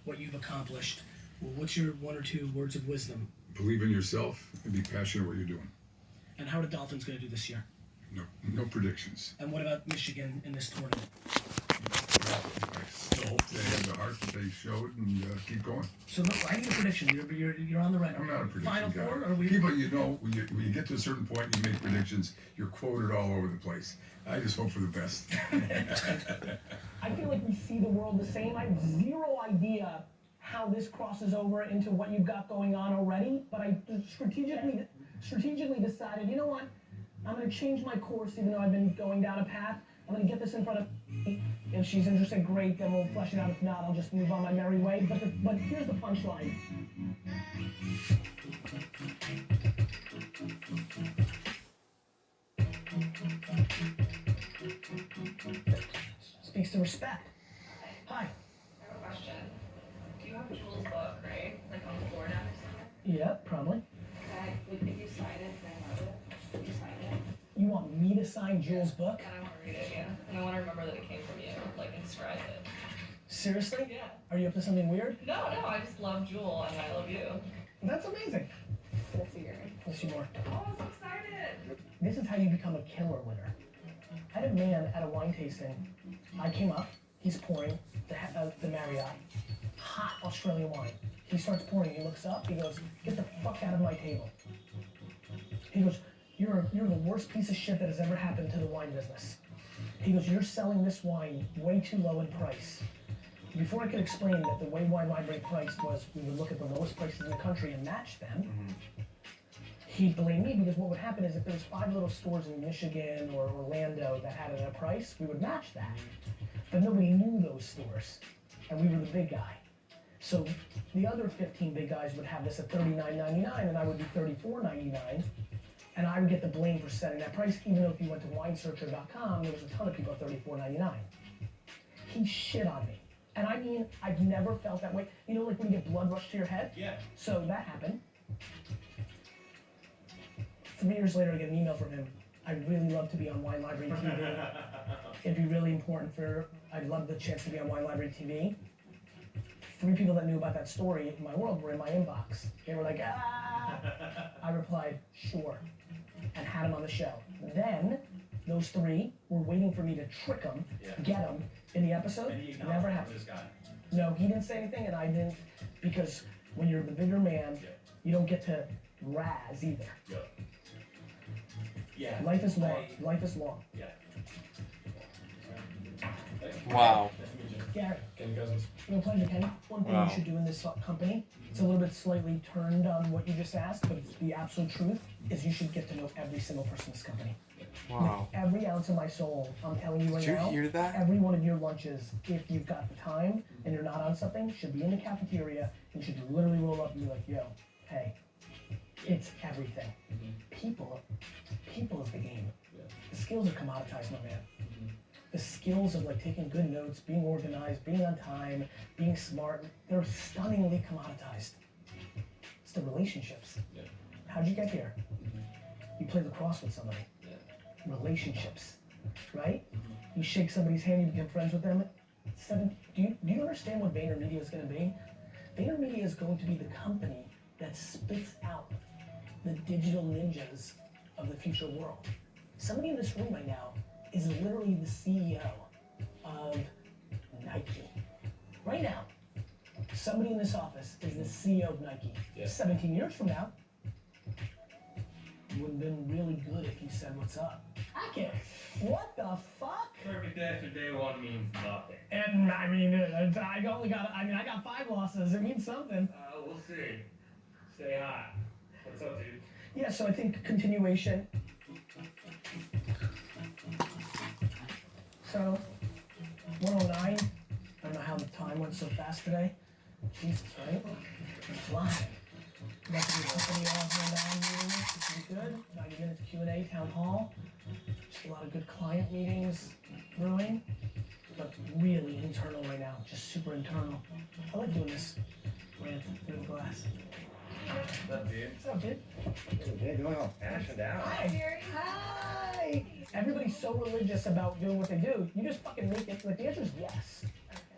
what you've accomplished. Well, what's your one or two words of wisdom? Believe in yourself and be passionate what you're doing. And how are the Dolphins going to do this year? No predictions. And what about Michigan in this tournament? I still hope they have the heart that they showed and keep going. So look, I need a prediction. You're on the right. I'm not a prediction Final guy. four? Or we... People, when you get to a certain point, you make predictions. You're quoted all over the place. I just hope for the best. I feel like we see the world the same. I have zero idea how this crosses over into what you've got going on already, but I strategically decided, you know what? I'm going to change my course, even though I've been going down a path. I'm going to get this in front of me. If she's interested, great, then we'll flesh it out. If not, I'll just move on my merry way. But here's the punchline. Speaks to respect. Hi. I have a question. Do you have Jules' book, right? Like on the floor down or something? Yeah, probably. Okay. If you sign it, can I have it? If you sign it? You want me to sign Jules' book? And I want to read it, yeah. And I want to remember that it came from you, like inscribe it. Seriously? Yeah. Are you up to something weird? No, I just love Jewel and I love you. That's amazing. Let's see your. Let's see more. Oh, I'm so excited. This is how you become a killer winner. I had a man at a wine tasting. I came up, he's pouring the Marriott, hot Australian wine. He starts pouring, he looks up, he goes, "Get the fuck out of my table." He goes, you're the worst piece of shit that has ever happened to the wine business. He goes, "You're selling this wine way too low in price." Before I could explain that the way Wine Library priced was we would look at the lowest prices in the country and match them, he'd blame me because what would happen is if there was 5 little stores in Michigan or Orlando that had it at a price, we would match that. But nobody knew those stores, and we were the big guy. So the other 15 big guys would have this at $39.99, and I would be $34.99, and I would get the blame for setting that price, even though if you went to winesearcher.com, there was a ton of people at $34.99. He shit on me. And I mean, I've never felt that way. You know, like when you get blood rushed to your head? Yeah. So that happened. 3 years later, I get an email from him. "I'd really love to be on Wine Library TV. It'd be really important I'd love the chance to be on Wine Library TV." 3 people that knew about that story in my world were in my inbox. They were like, "Ah!" I replied, "Sure," and had him on the show. Then, those 3 were waiting for me to trick them, get them in the episode. Never happened. No, he didn't say anything, and I didn't, because when you're the bigger man, you don't get to razz either. Yeah. Life is long. Life is long. Yeah. Wow. Gary. Kenny Cousins. Pleasure, Kenny. One thing Wow. you should do in this company, it's a little bit slightly turned on what you just asked, but it's the absolute truth, is you should get to know every single person in this company. Wow. With every ounce of my soul, I'm telling you right Did you now, hear that? every one of your lunches, if you've got the time and you're not on something, should be in the cafeteria, and you should literally roll up and be like, "Yo, hey, it's everything." People is the game. The skills are commoditized, my man. The skills of like taking good notes, being organized, being on time, being smart, they're stunningly commoditized. It's the relationships. How'd you get here? You play lacrosse with somebody. Relationships, right? You shake somebody's hand, you become friends with them. Do you understand what VaynerMedia is going to be? VaynerMedia is going to be the company that spits out the digital ninjas of the future world. Somebody in this room right now is literally the CEO of Nike. Right now, somebody in this office is the CEO of Nike. 17 years from now, it would have been really good if you said, "What's up?" Hackett, what the fuck? Perfect after day one means nothing. And I mean, I got 5 losses. It means something. We'll see. Stay hot. What's up, dude? Yeah, so I think continuation. So, 109. I don't know how the time went so fast today. Jesus, right? It's flying. Got to do company all hand-on meetings, which is good. 90 minutes Q&A, town hall. Just a lot of good client meetings brewing. But really internal right now, just super internal. I like doing this. Rant through the glass. What's up, dude? What's up, dude? Hey, doing all fashioned out. Hi. Hi. Everybody's so religious about doing what they do. You just fucking make it. Like, the answer is yes.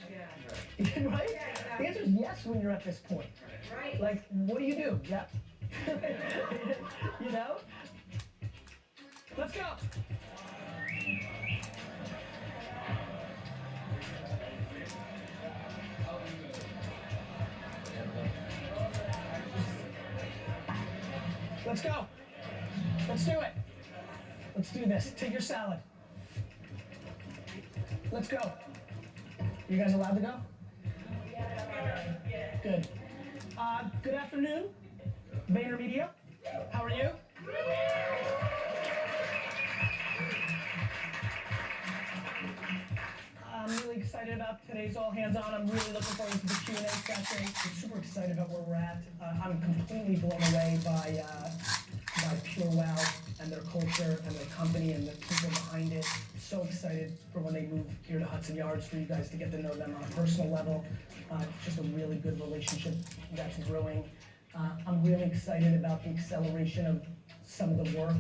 Yeah. Right? Yeah. The answer is yes. yes when you're at this point. Right. Like, what do you do? Yep. You know? Let's go. Let's go. Let's do it. Let's do this. Take your salad. Let's go. You guys allowed to go? Good. Good afternoon, VaynerMedia. How are you? I'm really excited about today's all hands on. I'm really looking forward to the Q&A session. I'm super excited about where we're at. I'm completely blown away by Pure Wow and their culture and their company and the people behind it. So excited for when they move here to Hudson Yards for you guys to get to know them on a personal level. It's just a really good relationship that's brewing. I'm really excited about the acceleration of some of the work.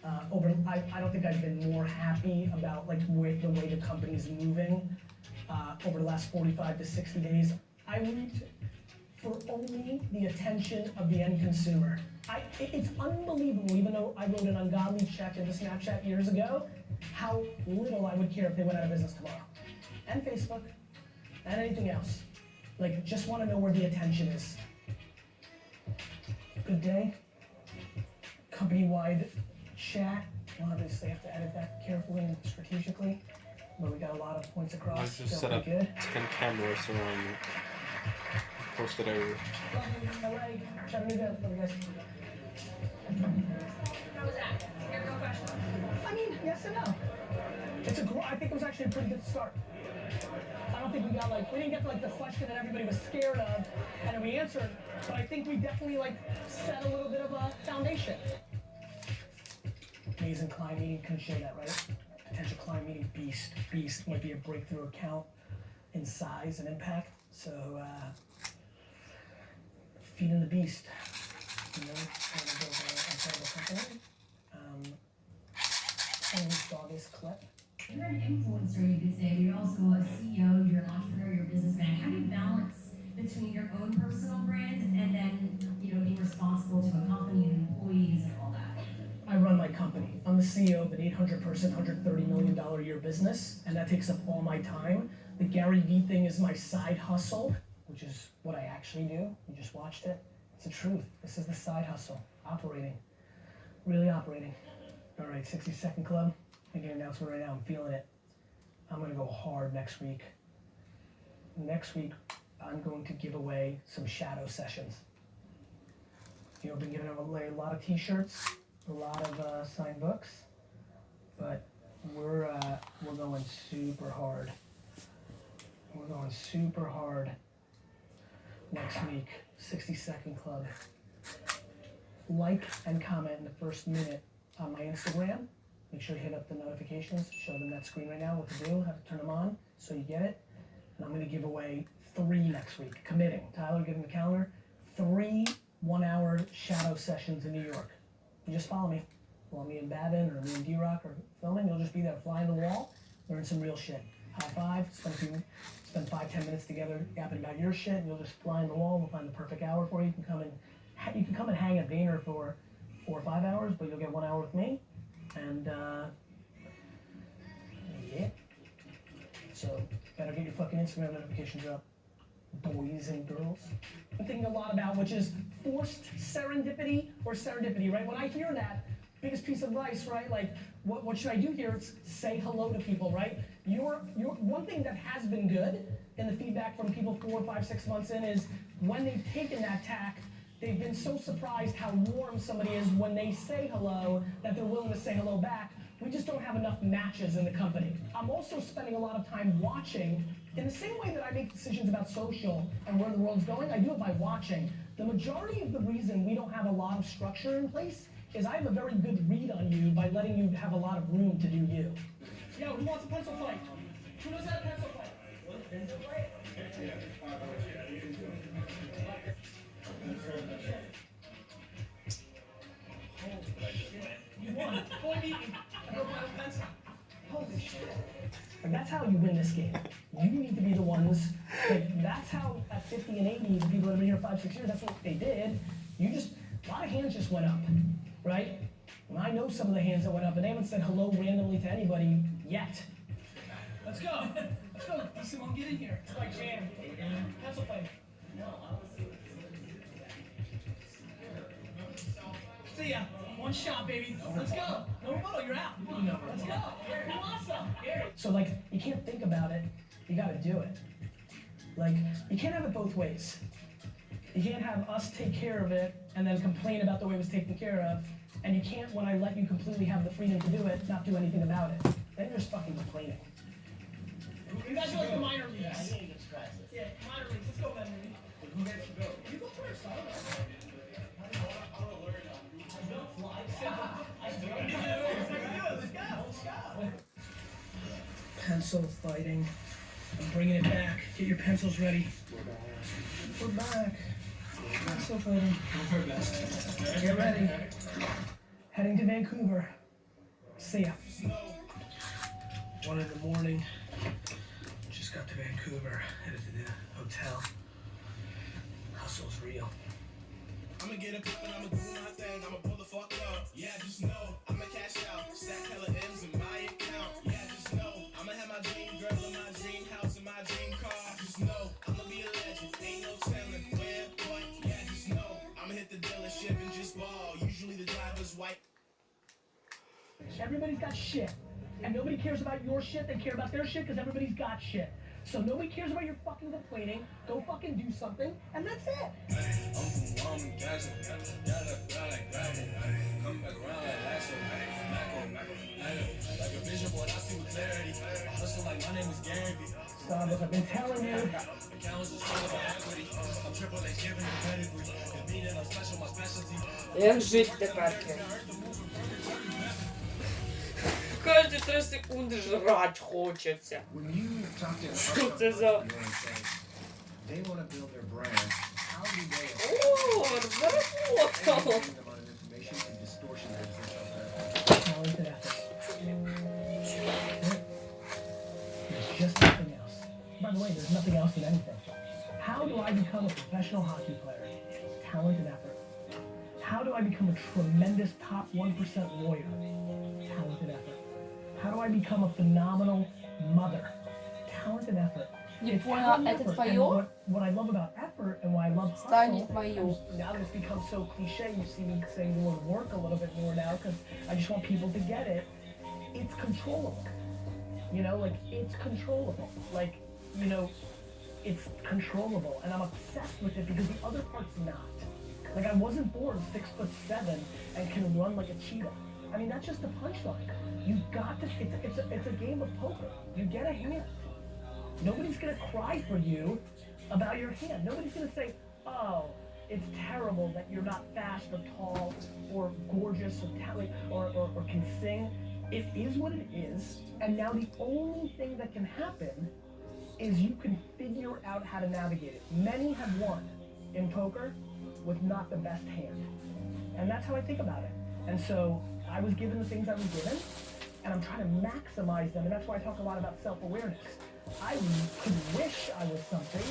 I don't think I've been more happy about like the way the company's moving over the last 45 to 60 days. I root for only the attention of the end consumer. It's unbelievable, even though I wrote an ungodly check into Snapchat years ago, how little I would care if they went out of business tomorrow. And Facebook, and anything else. Like, just want to know where the attention is. Good day. Company-wide chat. You'll obviously have to edit that carefully and strategically, but we got a lot of points across. Let's just Feel set up pretty good. 10 cameras around you. Post it over. LA, Chattanooga, love you guys. How was that? Your real question. I mean, yes and no. I think it was actually a pretty good start. I don't think we didn't get like the question that everybody was scared of, and then we answered, but I think we definitely like set a little bit of a foundation. Amazing client meeting, couldn't share that, right? Potential client meeting, beast, might be a breakthrough account in size and impact, so feeding the beast, you know, trying to build an incredible company. And we saw this clip. You're an influencer, you could say. You're also a CEO, you're an entrepreneur, you're a businessman. How do you balance between your own personal brand and then, you know, being responsible to a company and employees and all that? I run my company. I'm the CEO of an 800-person, $130 million a year business, and that takes up all my time. The Gary Vee thing is my side hustle, which is what I actually do. You just watched it. It's the truth. This is the side hustle. Operating. Really operating. All right, 60-second club. Making an announcement right now. I'm feeling it. I'm going to go hard next week. Next week, I'm going to give away some shadow sessions. You know, I've been giving away a lot of t-shirts, a lot of signed books, but we're going super hard. We're going super hard next week. 60-second club. Like and comment in the first minute on my Instagram. Make sure you hit up the notifications. Show them that screen right now what to do, how to turn them on so you get it. And I'm going to give away 3 next week. Committing. Tyler, get in the calendar. 3 1-hour shadow sessions in New York. You just follow me. Follow me in Babin or me and D-Rock or filming. You'll just be there, fly on the wall, learn some real shit. High five, spend 5-10 minutes together yapping about your shit, and you'll just fly on the wall. We'll find the perfect hour for you. You can come and hang at Vayner for 4 or 5 hours, but you'll get 1 hour with me. And yeah. So better get your fucking Instagram notifications up, boys and girls. I'm thinking a lot about, which is forced serendipity or serendipity, right? When I hear that, biggest piece of advice, right? Like, what should I do here? It's say hello to people, right? Your one thing that has been good in the feedback from people 4, 5, 6 months in is when they've taken that tack, they've been so surprised how warm somebody is when they say hello that they're willing to say hello back. We just don't have enough matches in the company. I'm also spending a lot of time watching. In the same way that I make decisions about social and where the world's going, I do it by watching. The majority of the reason we don't have a lot of structure in place is I have a very good read on you by letting you have a lot of room to do you. Yo, who wants a pencil fight? Who knows how to pencil fight? Pencil fight? You won. Boy meeting. I broke my own pencil. Holy shit. And that's how you win this game. You need to be the ones, like, that's how at 50 and 80, the people that have been here 5-6 years, that's what they did. A lot of hands just went up, right? And I know some of the hands that went up, and they haven't said hello randomly to anybody yet. Let's go. Let's go. Simone, get in here. It's my jam. Pencil fight. See ya. One shot, baby. Let's go. No rebuttal. You're out. Let's go. You're awesome. So, like, you can't think about it. You gotta do it. Like, you can't have it both ways. You can't have us take care of it and then complain about the way it was taken care of. And you can't, when I let you completely have the freedom to do it, not do anything about it. Then you're just fucking complaining. You guys are like the minor leagues. Yeah, minor leagues. Let's go, minor league. Who gets to go? You go first. I don't know. Let's go. Pencil fighting. I'm bringing it back. Get your pencils ready. We're back. Pencil fighting. Get ready. Heading to Vancouver. See ya. 1 in the morning. Just got to Vancouver. Headed to the hotel. Hustle's real. I'ma get up and I'ma do my thing. I'ma pull the fuck up. Yeah, just know I'ma cash out. Stack hella M's in my account. Yeah, just know I'ma have my dream girl in my dream house and my dream car. Just know I'ma be a legend. Ain't no telling where, what. Yeah, just know I'ma hit the dealership and just ball. Usually the driver's white. Everybody's got shit. And nobody cares about your shit. They care about their shit because everybody's got shit. So nobody cares about your fucking complaining. Go fucking do something, and that's it. I'm dancing. Like gravel. Come back around like lasso. Like a vision, boy, I see with clarity. I hustle like my name is Gary. Starbucks, I've been telling you. Accounts just full of equity. I'm triple H giving you pedigree. Convenient, I'm special, my specialty. Як жить тепер? Кожні 3 секунди жрать хочеться. When you talk to Що це за... they want to build their brand. How do they О, заработало! them on information and distortion that exists out there? Talented effort. There's just nothing else. By the way, there's nothing else in anything. How do I become a professional hockey player? Talented effort. How do I become a tremendous top 1% lawyer? Talented effort. How do I become a phenomenal mother? Talented effort. Не It's поняла, talented это effort. твое? And what I love about effort and why I love Стань hustle, твое. now that it's become so cliche, you see me saying the word work a little bit more now because I just want people to get it. It's controllable. You know, like, it's controllable. Like, you know, it's controllable. And I'm obsessed with it because the other part's not. Like, I wasn't born 6'7" and can run like a cheetah. I mean, that's just the punchline. You got to, it's a game of poker. You get a hand. Nobody's gonna cry for you about your hand. Nobody's gonna say, oh, it's terrible that you're not fast or tall or gorgeous or or can sing. It is what it is. And now the only thing that can happen is you can figure out how to navigate it. Many have won in poker with not the best hand. And that's how I think about it. And so I was given the things I was given, and I'm trying to maximize them. And that's why I talk a lot about self-awareness. I could wish I was something,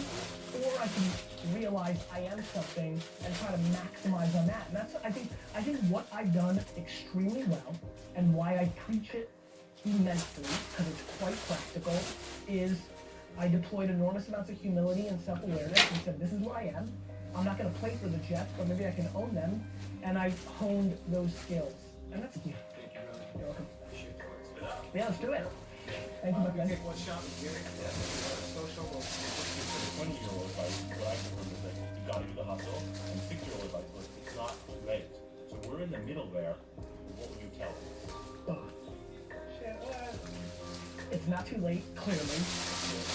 or I can realize I am something and try to maximize on that. And that's, I think what I've done extremely well, and why I preach it immensely, because it's quite practical, is I deployed enormous amounts of humility and self-awareness and said, this is where I am. I'm not going to play for the Jets, but maybe I can own them. And I honed those skills. And that's key. You're welcome. Yeah, let's do it. Thank you, my friend. One shot with Gary. Social. For the 20-year-old advice, what I can remember is that you got to do the hustle, and 6-year-old advice was it's not too late. So we're in the middle there. What would you tell them? Both. It's not too late, clearly,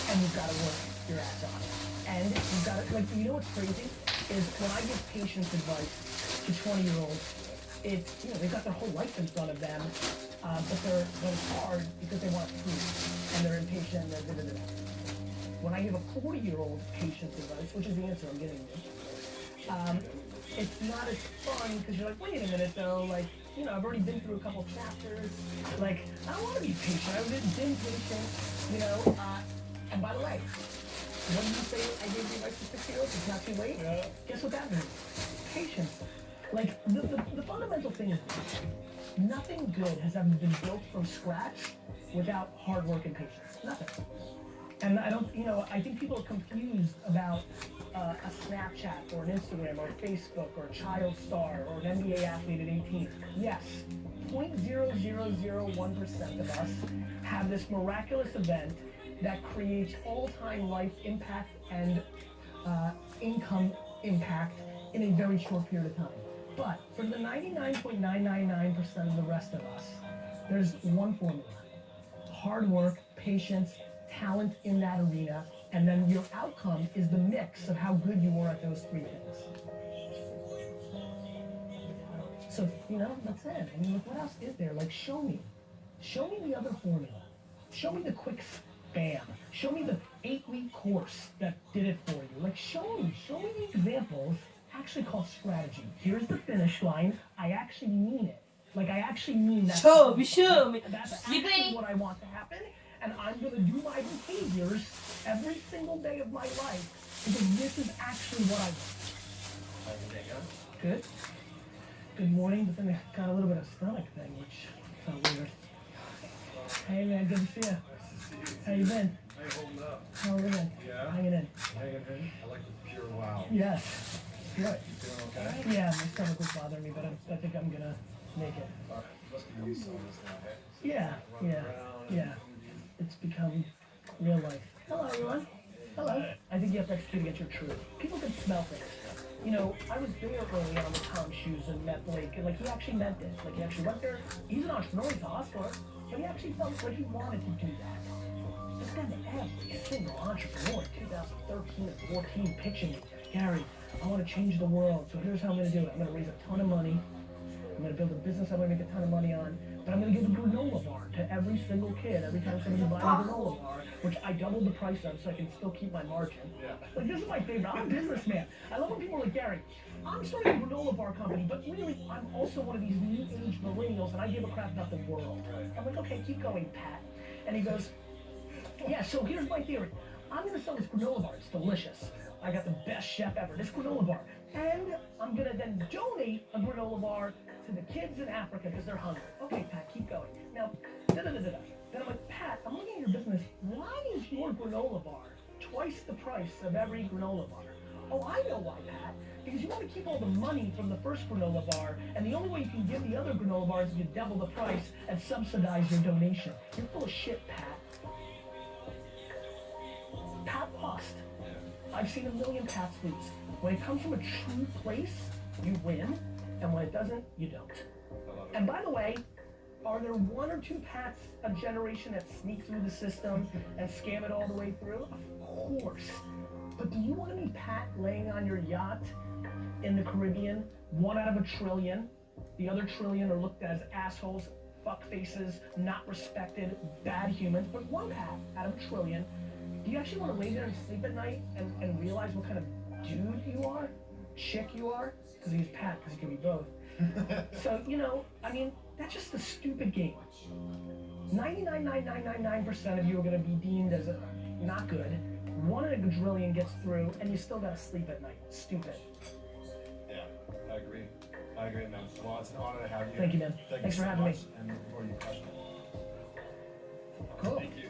and you've got to work your ass off. And you've got to, like, you know what's crazy? Is when I give patients advice to 20-year-olds, it's, you know, they've got their whole life in front of them, but it's hard because they want food, and they're impatient, and they're da-da-da. When I give a 40-year-old patient's advice, which is the answer I'm giving you, it's not as fun because you're like, wait a minute though, like, you know, I've already been through a couple chapters, like, I don't want to be patient, I've been patient, you know, and by the way, What did you say I gave the advice to 6-year-olds? It's not too late? Yeah. Guess what that means? Patience. Like, the fundamental thing is this. Nothing good has ever been built from scratch without hard work and patience. Nothing. And I don't, I think people are confused about a Snapchat or an Instagram or a Facebook or a child star or an NBA athlete at 18. Yes, 0.0001% of us have this miraculous event that creates all-time life impact and income impact in a very short period of time. But for the 99.999% of the rest of us, there's one formula. Hard work, patience, talent in that arena, and then your outcome is the mix of how good you are at those three things. So, that's it. I mean, what else is there? Like, show me. Show me the other formula. Show me the quick spam. Show me the 8-week course that did it for you. Like, show me the examples actually called strategy. Here's the finish line. I actually mean it. Like, I actually mean that. Show me. That's actually what I want to happen. And I'm going to do my behaviors every single day of my life because this is actually what I want. Good. Good morning, but then I got a little bit of stomach thing, which felt weird. Hey man, good to see you. How you been? How you holding up? How are you been? Yeah. Hanging in. Hanging in? I like the pure wow. Yes. Good. You feeling okay? Yeah, my stomach was bothering me, but I think I'm gonna make it. Must be used to this now, hey? Yeah. It's become real life. Hello, everyone. Hello. I think you have to execute against your truth. People can smell things. I was there early on with Tom's shoes and met Blake, and he actually meant it. He actually went there. He's an entrepreneur, he's a hustler, but he actually felt like he wanted to do that. This guy, every single entrepreneur in 2013 and 14 pitching me, Gary, I want to change the world, so here's how I'm going to do it. I'm going to raise a ton of money. I'm going to build a business I'm going to make a ton of money on, but I'm going to give a granola bar to every single kid every time somebody buys a granola bar, which I doubled the price of so I can still keep my margin. Yeah. This is my favorite. I'm a businessman. I love when people are like, Gary, I'm starting a granola bar company, but really, I'm also one of these new age millennials, and I give a crap about the world. I'm like, okay, keep going, Pat. And he goes, yeah, so here's my theory. I'm going to sell this granola bar. It's delicious. I got the best chef ever, this granola bar. And I'm going to then donate a granola bar to the kids in Africa because they're hungry. Okay, Pat, keep going. Now, Then I'm like, Pat, I'm looking at your business. Why is your granola bar twice the price of every granola bar? Oh, I know why, Pat. Because you want to keep all the money from the first granola bar, and the only way you can give the other granola bars is you double the price and subsidize your donation. You're full of shit, Pat. Pat lost. I've seen a million Pats lose. When it comes from a true place, you win, and when it doesn't, you don't. And by the way, are there one or two Pats a generation that sneak through the system and scam it all the way through? Of course. But do you want to be Pat laying on your yacht in the Caribbean, 1 out of a trillion? The other trillion are looked at as assholes, fuck faces, not respected, bad humans. But one Pat out of a trillion, do you actually want to lay there and sleep at night and realize what kind of dude you are? Chick you are? Because he's Pat, because he can be both. So, that's just a stupid game. 99.9999% of you are going to be deemed as not good. 1 in a quadrillion gets through, and you still got to sleep at night. Stupid. Yeah, I agree, man. Well, it's an honor to have you. Thank you, man. Thanks for having me. And before you question it. Cool. Thank you.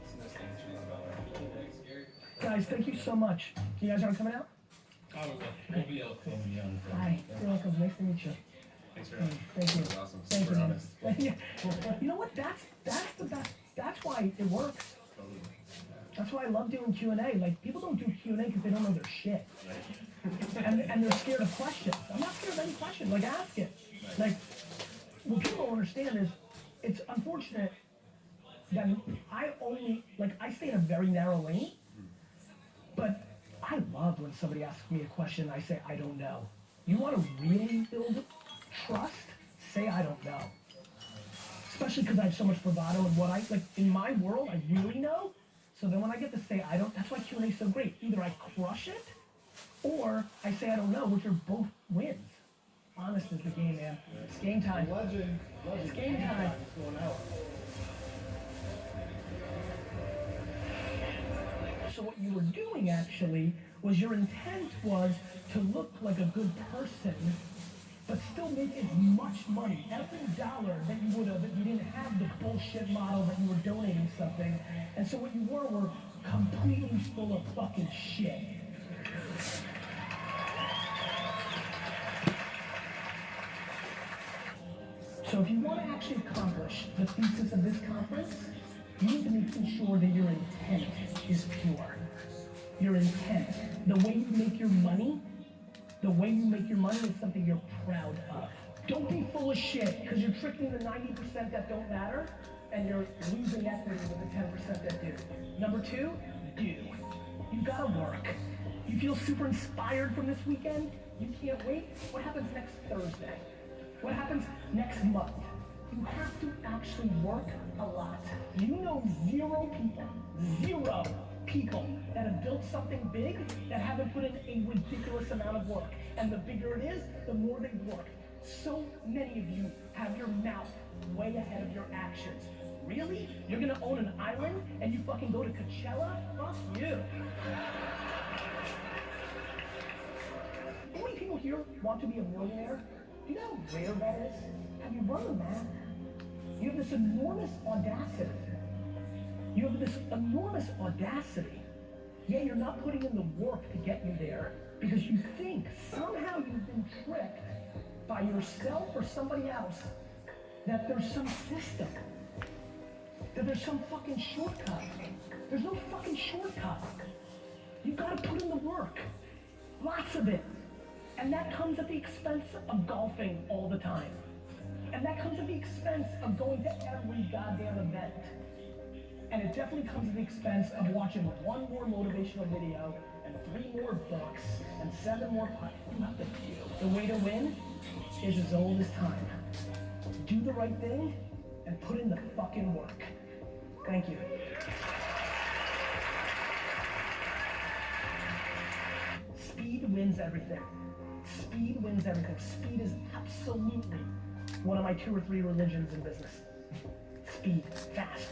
It's nice to meet you. Thanks, Gary. Guys, thank you so much. You guys aren't coming out? We'll be out coming down. Hi. You're welcome. Nice to meet you. Thanks for having me. Thank you. That was awesome. Thank Super you, honest. man. You know what? That's the best. That's why it works. Totally. That's why I love doing Q&A. Like, people don't do Q&A because they don't know their shit. And they're scared of questions. I'm not scared of any question. Like, ask it. Like, what people don't understand is, it's unfortunate that I stay in a very narrow lane, but I love when somebody asks me a question and I say, I don't know. You want to really build trust? Say, I don't know. Especially because I have so much bravado and in my world, I really know. So then when I get to say I don't, that's why Q&A is so great. Either I crush it, or I say I don't know, which are both wins. Honest is the game, man. It's game time. Legend. It's game time. It's going out. So what you were doing actually was your intent was to look like a good person, but still make as much money, every dollar that you would have if you didn't have the bullshit model that you were donating something. And so what you were completely full of fucking shit. So if you want to actually accomplish the thesis of this conference, you need to make sure that your intent is pure. Your intent. The way you make your money, is something you're proud of. Don't be full of shit, because you're tricking the 90% that don't matter, and you're losing equity with the 10% that do. Number two, do. You gotta work. You feel super inspired from this weekend? You can't wait? What happens next Thursday? What happens next month? You have to actually work a lot. You know zero people that have built something big that haven't put in a ridiculous amount of work. And the bigger it is, the more they work. So many of you have your mouth way ahead of your actions. Really? You're gonna own an island and you fucking go to Coachella? Fuck you. How many people here want to be a millionaire? Do you know how rare that is? Have you run the math? You have this enormous audacity. Yet you're not putting in the work to get you there because you think somehow you've been tricked by yourself or somebody else that there's some system, that there's some fucking shortcut. There's no fucking shortcut. You gotta put in the work. Lots of it. And that comes at the expense of golfing all the time. And that comes at the expense of going to every goddamn event. And it definitely comes at the expense of watching one more motivational video and 3 more books and 7 more podcasts. You have to do. The way to win is as old as time. Do the right thing and put in the fucking work. Thank you. Speed wins everything. Speed wins everything. Speed is absolutely one of my 2 or 3 religions in business. Speed, fast.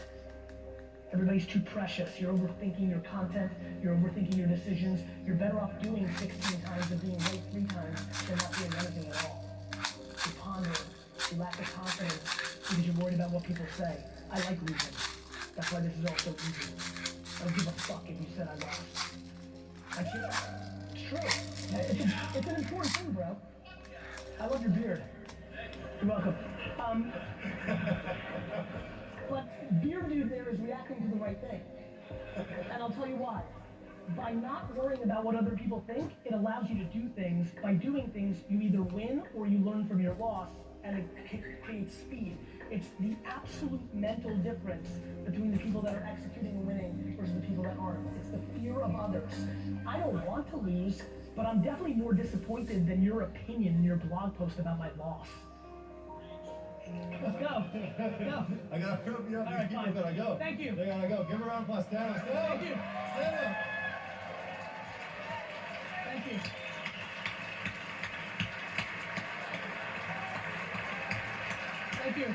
Everybody's too precious. You're overthinking your content. You're overthinking your decisions. You're better off doing 16 times than being right 3 times than not doing anything at all. You ponder. You lack the confidence because you're worried about what people say. I like losing. That's why this is all so easy. I don't give a fuck if you said I lost. I can't. It's true. It's an important thing, bro. I love your beard. You're welcome. But Beard Dude there is reacting to the right thing. And I'll tell you why. By not worrying about what other people think, it allows you to do things. By doing things, you either win or you learn from your loss, and it creates speed. It's the absolute mental difference between the people that are executing and winning versus the people that aren't. It's the fear of others. I don't want to lose, but I'm definitely more disappointed than your opinion in your blog post about my loss. Let's go. Go. I gotta prove you up. All right, These people fine. gotta go. Thank you. They gotta go. Give a round of applause. Stand up. Stand up. Thank you. Stand up. Thank you. Thank you.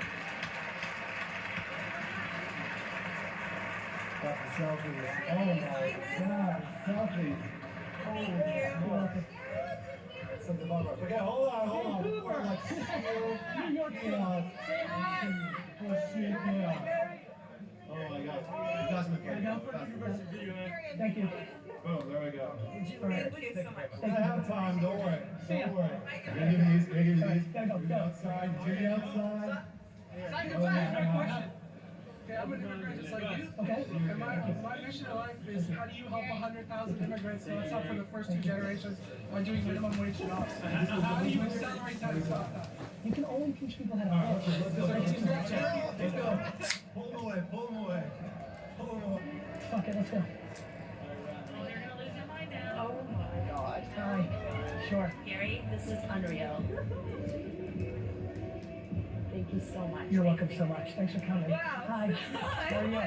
Got the selfies. Oh my God. Selfies. Holy smoke. Okay, hold on. Before I like New York City. Oh my God. You guys look great. Thank you. Boom, there we go. All right. I have time, don't worry. Don't worry. Gonna give you these, gonna give you these. Give you outside, give you outside. Okay, I'm an immigrant just like you. Okay. And my mission in life is how do you help 100,000 immigrants so it's up for the first 2 generations by doing minimum wage jobs? How do you accelerate that and stop that? You can only teach people how to fish. Let's go. Pull them away, pull them away. Pull them away. Fuck it, let's go. Oh my god. Hi. Sure. Gary, this is unreal. Thank you so much. You're welcome so much. Thanks for coming. Wow. Hi. How are you?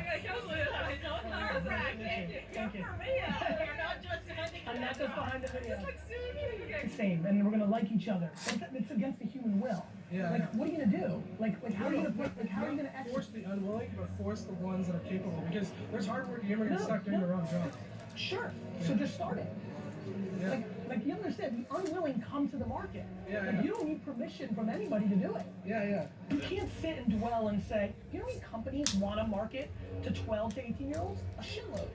Thank you. I'm not just behind the video. Same, and we're gonna like each other. It's against the human will. Yeah. Like, what are you gonna do? Like, how are you gonna Force the unwilling, but force the ones that are capable. Because there's hardworking immigrants stuck doing the wrong job. Sure. So just start it. Like you understand, the unwilling come to the market. Yeah. You don't need permission from anybody to do it. Yeah. You can't sit and dwell and say, you know how many companies want to market to 12 to 18-year-olds? A shitload.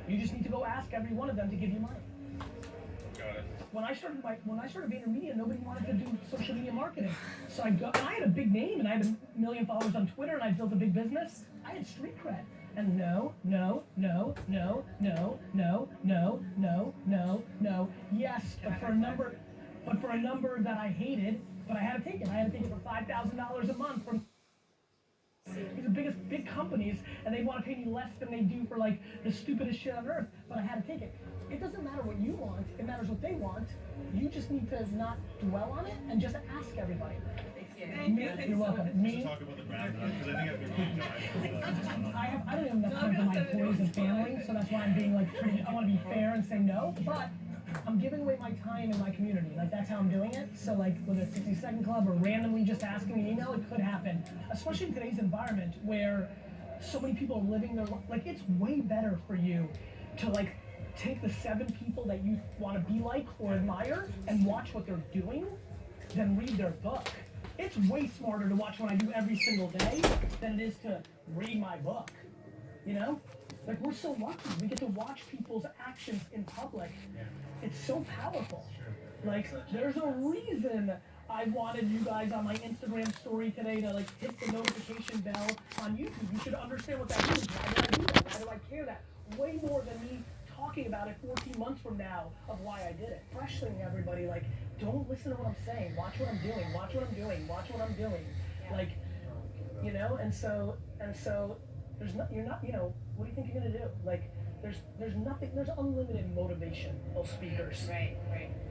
You just need to go ask every one of them to give you money. Got it. When I started VaynerMedia, nobody wanted to do social media marketing. So I had a big name and I had 1 million followers on Twitter and I built a big business. I had street cred. And no. Yes, but for a number that I hated, but I had to take it. I had to take it for $5,000 a month from the biggest big companies, and they want to pay me less than they do for like the stupidest shit on earth. But I had to take it. It doesn't matter what you want, it matters what they want. You just need to not dwell on it and just ask everybody. You're welcome. Talk about the brand, because I think I've been I don't even have time for my employees and family, so that's why I'm being like I want to be fair and say no, but I'm giving away my time in my community. Like that's how I'm doing it. So like with a 60-second club or randomly just asking an email, it could happen. Especially in today's environment where so many people are living their life. Like it's way better for you to like take the 7 people that you want to be like or admire and watch what they're doing than read their book. It's way smarter to watch what I do every single day than it is to read my book. You know? Like we're so lucky. We get to watch people's actions in public. It's so powerful. Like there's a reason I wanted you guys on my Instagram story today to like hit the notification bell on YouTube. You should understand what that means. Why did I do that? Why do I care that? Way more than me talking about it 14 months from now of why I did it. Freshening everybody, like, don't listen to what I'm saying. Watch what I'm doing. Watch what I'm doing. Watch what I'm doing. Like, you know, and so there's not, you're not, you know, what do you think you're gonna do? Like, there's nothing, there's unlimited motivational speakers. Right.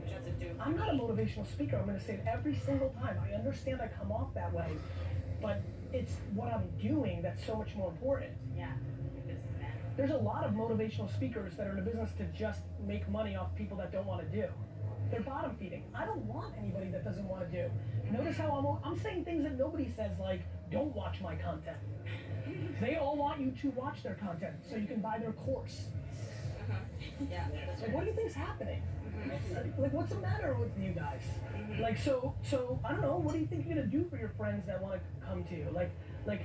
Which has to do. I'm not a motivational speaker. I'm gonna say it every single time. I understand I come off that way, but it's what I'm doing that's so much more important. Yeah. There's a lot of motivational speakers that are in a business to just make money off people that don't want to do. They're bottom feeding. I don't want anybody that doesn't want to do. Notice how I'm saying things that nobody says, like, don't watch my content. They all want you to watch their content so you can buy their course. Yeah. Like, what do you think's happening? Like, what's the matter with you guys? Like, so I don't know. What do you think you're gonna do for your friends that want to come to you? Like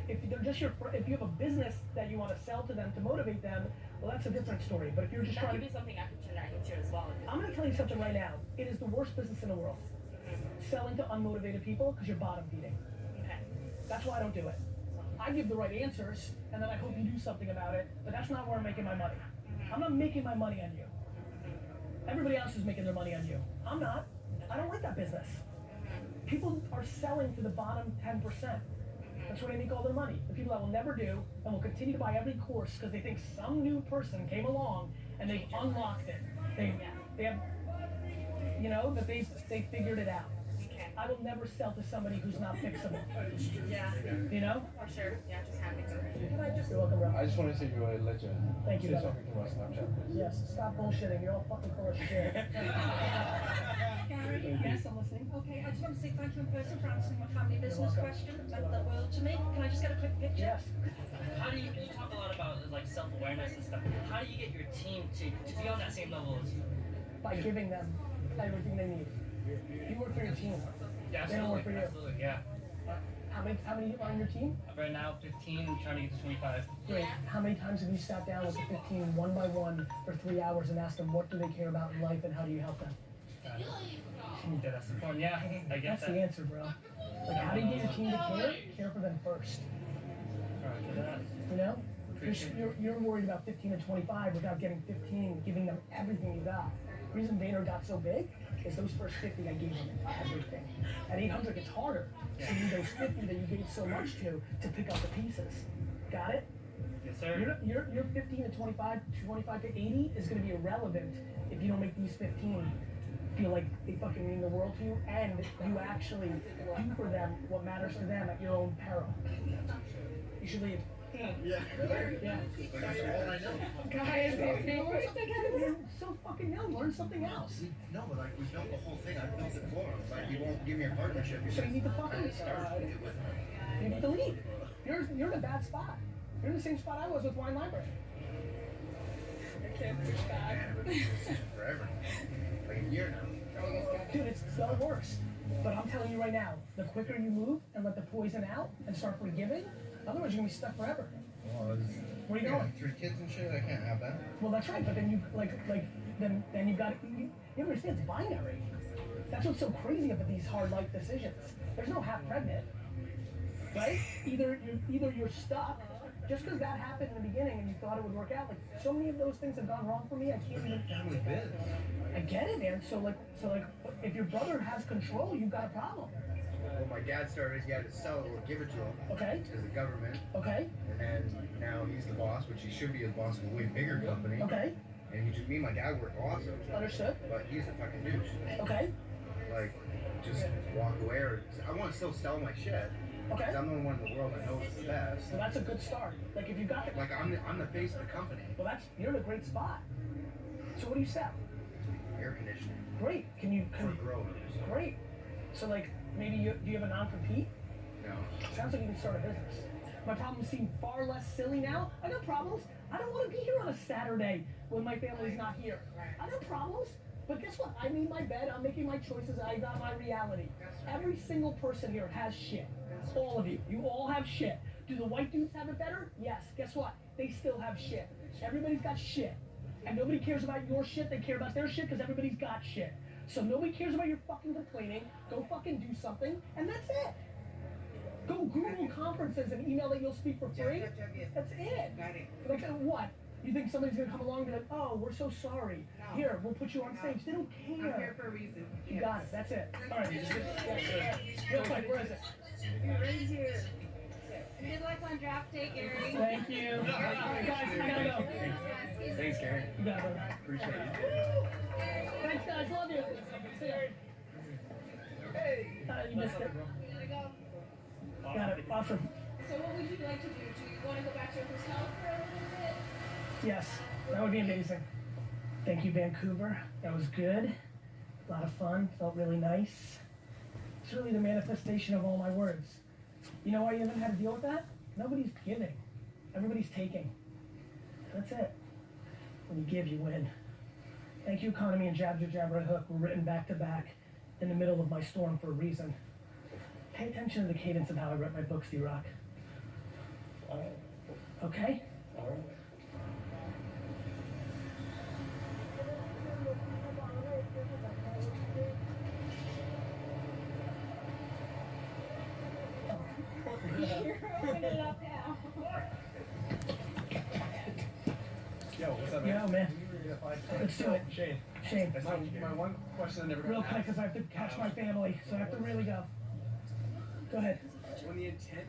if they're just if you have a business that you want to sell to them to motivate them, well, that's a different story. But if you're just that trying could be something I could turn that into as well. I'm gonna tell you something right now. It is the worst business in the world. Selling to unmotivated people because you're bottom feeding. Okay. That's why I don't do it. I give the right answers, and then I hope you do something about it. But that's not where I'm making my money. I'm not making my money on you. Everybody else is making their money on you. I'm not. I don't like that business. People are selling to the bottom 10%. That's where they make all their money. The people that will never do and will continue to buy every course because they think some new person came along and they've unlocked it. They have, you know, that they figured it out. I will never sell to somebody who's not fixable. Yeah. You know? For sure. Yeah, just having You're welcome, bro. I just want to say you're a legend. Thank you, Say brother. something to my Snapchat, please. Yes, stop bullshitting. You're all fucking full of shit. Gary, Yes, I'm listening. okay, I just want to say thank you in person for answering my family business question. It meant the world to me. Can I just get a quick picture? Yes. How do you talk a lot about like self-awareness and stuff. How do you get your team to be on that same level as you? By giving them everything they need. You work for your team. Yeah, They don't work for you. absolutely, yeah. How many are on your team? Right now, 15, trying to get to 25. Great. How many times have you sat down with the 15 one by one for 3 hours and asked them what do they care about in life and how do you help them? Yeah, that's important. Yeah, I get That's that. the answer, bro. Like, how do you get your team to care? Care for them first. Alright, do that. You know? You're worried about 15 and 25 without getting 15, giving them everything you got. The reason Vayner got so big is those first 50 I gave them everything. At 800 it's harder. So you need those 50 that you gave so much to pick up the pieces. Got it? Yes, sir. Your 15 to 25 to 80 is going to be irrelevant if you don't make these 15 feel like they fucking mean the world to you and you actually do for them what matters to them at your own peril. You should leave. Yeah. Guys, you're so fucking young. Learn something else. No, but we built the whole thing. I built it for him. Like, you won't give me a partnership. So you need to fucking you need to leave. You're in a bad spot. You're in the same spot I was with Wine Library. Push back. Man, I've been in this position forever. Like a year now. Dude, it's the worst. But I'm telling you right now, the quicker you move and let the poison out and start forgiving, otherwise you're gonna be stuck forever. Well, Where are you going? 3 kids and shit. I can't have that. Well, that's right. But then you then you've got you understand it's binary. That's what's so crazy about these hard life decisions. There's no half pregnant, right? Either you're stuck. Just because that happened in the beginning and you thought it would work out, like so many of those things have gone wrong for me. I can't even. Family biz. I get it, man. So like, if your brother has control, you've got a problem. Well, my dad started, he had to sell it or give it to him. Okay. As the government. Okay. And then now he's the boss, which he should be the boss of a way bigger company. Okay. And me and my dad work awesome. Understood. But he's a fucking douche. Okay. Like, just walk away or I want to still sell my shit. Okay. Because I'm the only one in the world that knows it's the best. So that's a good start. Like if you got the. Like I'm the face of the company. Well, you're in a great spot. So what do you sell? Air conditioning. Great. Can you? For growers. Great. So like maybe do you have a non-compete? No. Sounds like you can start a business. My problems seem far less silly now. I got problems. I don't want to be here on a Saturday when my family's not here. I got problems. But guess what? I made my bed. I'm making my choices. I got my reality. Every single person here has shit. All of you. You all have shit. Do the white dudes have it better? Yes. Guess what? They still have shit. Everybody's got shit. And nobody cares about your shit. They care about their shit because everybody's got shit. So nobody cares about your fucking complaining. Go fucking do something. And that's it. Go Google conferences and email that you'll speak for free. That's it. Like what? You think somebody's gonna come along and be like, oh, we're so sorry. Here, we'll put you on stage. They don't care. I'm here for a reason. You got it. That's it. All right. Real quick, where is it? Right here. Good luck on draft day, Gary. Thank you. Guys, I gotta go. Thanks, Gary. You got it. Appreciate it. Thanks, guys. Love you. See ya. Hey. You missed it. Got it. Awesome. So what would you like to do? Do you want to go back to your hotel for a little bit? Yes, that would be amazing. Thank you, Vancouver. That was good. A lot of fun. Felt really nice. It's really the manifestation of all my words. You know why you haven't had to deal with that? Nobody's giving. Everybody's taking. That's it. When you give, you win. Thank you, Economy and Jab, Jab, Right Hook were written back to back in the middle of my storm for a reason. Pay attention to the cadence of how I write my books, D-Rock. Okay? You're opening it up now. Yo, what's up, man? Yo, man. Let's do it. Shane. My one question I never got Real quick, because I have to catch my family, so I have to really go. Go ahead. When the intent,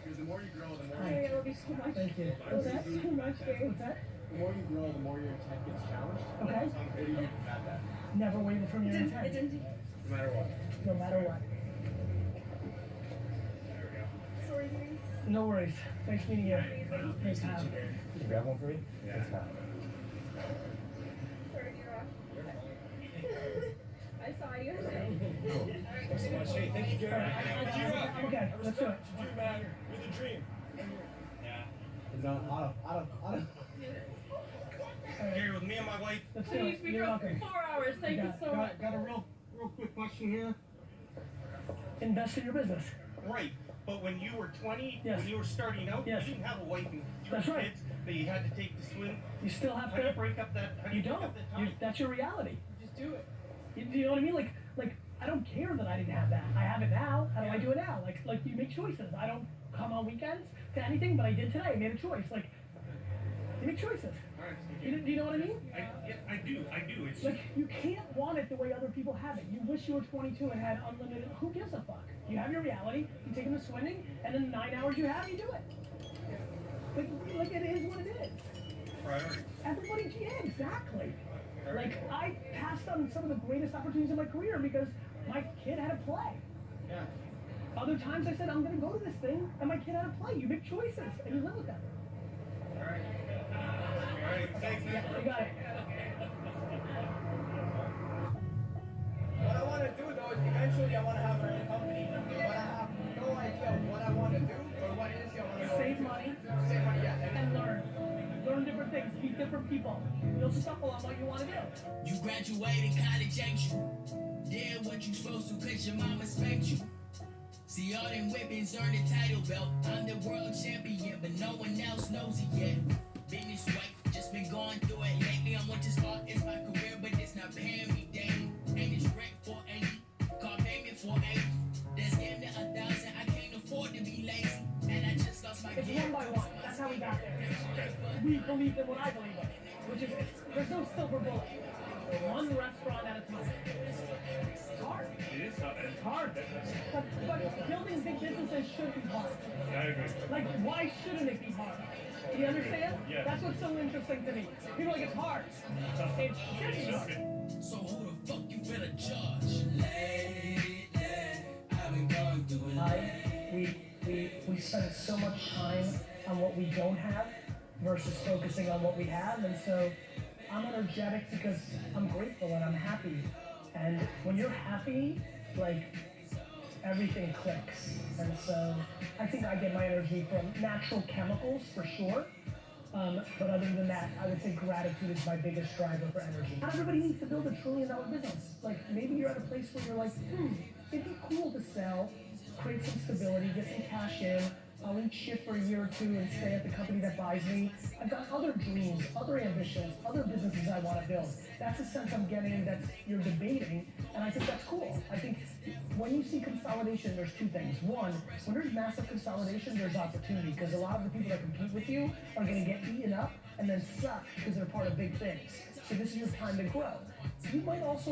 because the more you grow, the more Gary, I love you so much. Thank you. What's that? So much, Gary. What's that? the more you grow, the more your intent gets challenged. Okay. How do you combat that? Never waver from your intent. It didn't. No matter what. No matter what. Sorry, Gary. No worries. Thanks meeting you. Thanks, Tom. Did you grab one for me? Yeah. Sorry, you're off. I saw you. Thanks so much. Hey, thank you, Gary. I'm okay. Let's do it. You, man. You're the dream. Yeah. It's on. Gary, with me and my wife. Let's do Please, it. we You're drove welcome. 4 hours. Thank you so much. Got a real quick question here. Invest in your business. Right, but when you were 20, Yes. when you were starting out, Yes. you didn't have a wife and 3 That's right. kids that you had to take to swim. You still have How do you to. break up that? How do You break don't. up that time? That's your reality. Just do it. You know what I mean? Like I don't care that I didn't have that. I have it now. How do I do it now? Like you make choices. I don't come on weekends to anything, but I did today. I made a choice. Like you make choices. All right, Do you know what I mean? I do. It's Like you can't want it the way other people have it. You wish you were 22 and had unlimited. Who gives a fuck? You have your reality. You take them to swimming, and in the 9 hours you have, you do it. Like it is what it is. priority. Everybody, yeah, exactly. Like I passed on some of the greatest opportunities in my career because my kid had to play. Yeah. Other times I said I'm gonna go to this thing, and my kid had to play. You make choices, and you live with them. All right. All right. Thanks, man. You got it. What I want to do though is eventually I want to have my own company, but I have no idea what I want to do or what industry I want to go Save into. money. Save money, yeah. And learn different things. Meet different people. You'll stumble on what you want to do. You graduated college, ain't you? Did what you supposed to, cause your mama spanked you. See, all them whippings earn a title belt. I'm the world champion, but no one else knows it yet. Business wife, just been going through it lately. I want to start, it's my career, but it's not paying me, dang. Ain't it's rent for 80, car payment for 80. That's getting to 1,000, I can't afford to be lazy. And I just lost my It's one by one. That's how we got there. We believe in what I believe in, which is there's no silver bullet. One restaurant at a time. It's hard. It is hard. It's hard. But building big businesses should be hard. I agree. Like, why shouldn't it be hard? Do you understand? Yeah. That's what's so interesting to me. People are like, it's hard. It should be hard. So who the fuck you finna judge? Lately, I've been going through it. We spend so much time on what we don't have versus focusing on what we have, and so I'm energetic because I'm grateful and I'm happy. And when you're happy, like, everything clicks. And so I think I get my energy from natural chemicals for sure. But other than that, I would say gratitude is my biggest driver for energy. Not everybody needs to build $1 trillion business. Like, maybe you're at a place where you're like, it'd be cool to sell, create some stability, get some cash in. I'll eat shit for a year or two and stay at the company that buys me. I've got other dreams, other ambitions, other businesses I want to build. That's the sense I'm getting that you're debating, and I think that's cool. I think when you see consolidation, there's two things. One, when there's massive consolidation, there's opportunity, because a lot of the people that compete with you are going to get eaten up and then suck because they're part of big things. So this is your time to grow. You might also